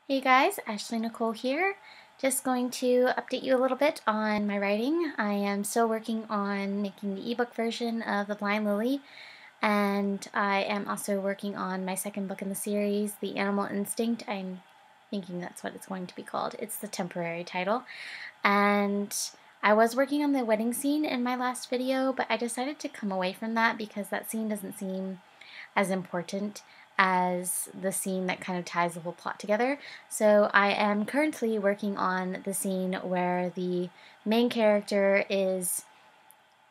Hey guys, Ashley Nicole here. Just going to update you a little bit on my writing. I am still working on making the ebook version of The Blind Lily, and I am also working on my second book in the series, The Animal Instinct. I'm thinking that's what it's going to be called. It's the temporary title. And I was working on the wedding scene in my last video, but I decided to come away from that because that scene doesn't seem as important as the scene that kind of ties the whole plot together. So I am currently working on the scene where the main character is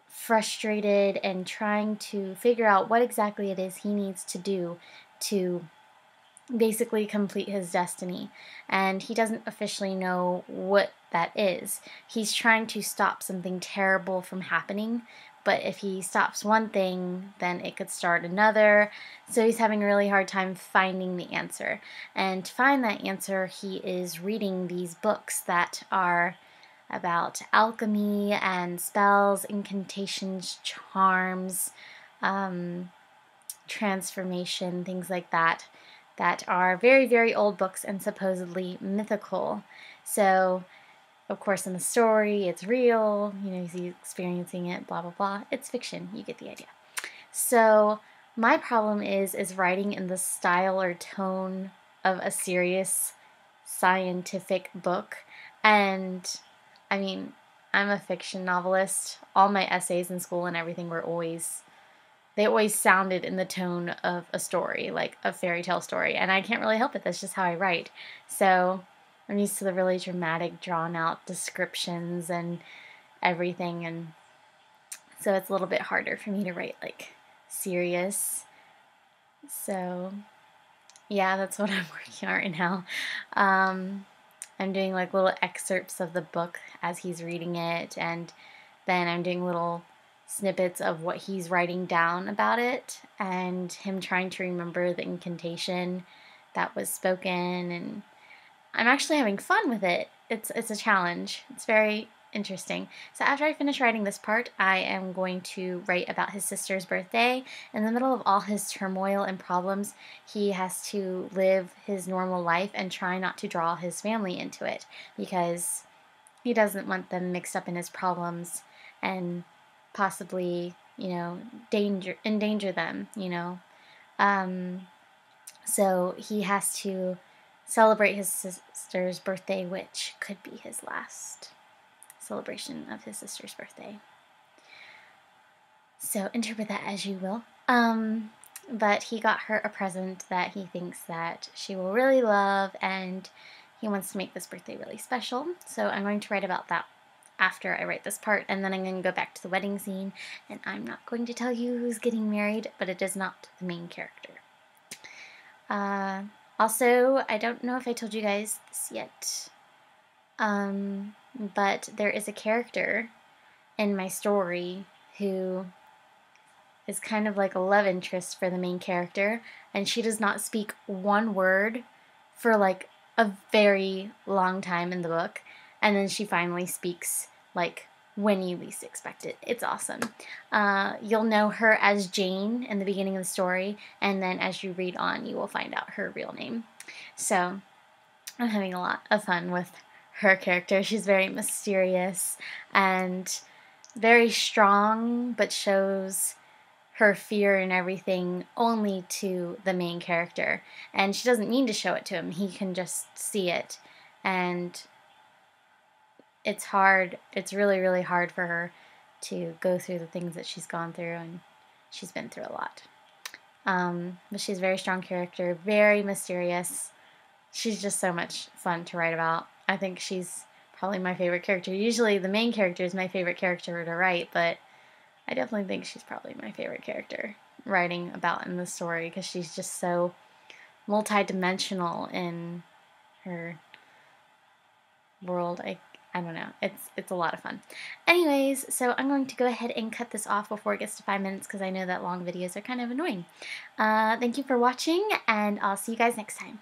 frustrated and trying to figure out what exactly it is he needs to do to basically complete his destiny, and he doesn't officially know what that is. He's trying to stop something terrible from happening, but if he stops one thing, then it could start another, so he's having a really hard time finding the answer. And to find that answer, he is reading these books that are about alchemy and spells, incantations, charms, transformation, things like that are very, very old books and supposedly mythical. So, of course, in the story, it's real, he's experiencing it, blah, blah, blah. It's fiction, you get the idea. So, my problem is writing in the style or tone of a serious scientific book. And, I mean, I'm a fiction novelist. All my essays in school and everything were they always sounded in the tone of a story, like a fairy tale story, and I can't really help it. That's just how I write. So I'm used to the really dramatic, drawn-out descriptions and everything, and so it's a little bit harder for me to write, like, serious. So, yeah, that's what I'm working on right now. I'm doing, like, little excerpts of the book as he's reading it, and then I'm doing little snippets of what he's writing down about it and him trying to remember the incantation that was spoken, and I'm actually having fun with it. It's a challenge. It's very interesting. So after I finish writing this part, I am going to write about his sister's birthday. In the middle of all his turmoil and problems, he has to live his normal life and try not to draw his family into it because he doesn't want them mixed up in his problems and possibly, endanger them, So he has to celebrate his sister's birthday, which could be his last celebration of his sister's birthday. So interpret that as you will. But he got her a present that he thinks that she will really love, and he wants to make this birthday really special. So I'm going to write about that after I write this part, and then I'm going to go back to the wedding scene, and I'm not going to tell you who's getting married, but it is not the main character. Also, I don't know if I told you guys this yet, but there is a character in my story who is kind of like a love interest for the main character, and she does not speak one word for like a very long time in the book, and then she finally speaks like when you least expect it. It's awesome. You'll know her as Jane in the beginning of the story, and then as you read on, you will find out her real name. So I'm having a lot of fun with her character. She's very mysterious and very strong, but shows her fear and everything only to the main character. And she doesn't mean to show it to him. He can just see it. And it's hard. It's really, really hard for her to go through the things that she's gone through, and she's been through a lot. But she's a very strong character, very mysterious. She's just so much fun to write about. I think she's probably my favorite character. Usually the main character is my favorite character to write, but I definitely think she's probably my favorite character writing about in the story because she's just so multi-dimensional in her world. I don't know. It's a lot of fun. Anyways, so I'm going to go ahead and cut this off before it gets to 5 minutes because I know that long videos are kind of annoying. Thank you for watching, and I'll see you guys next time.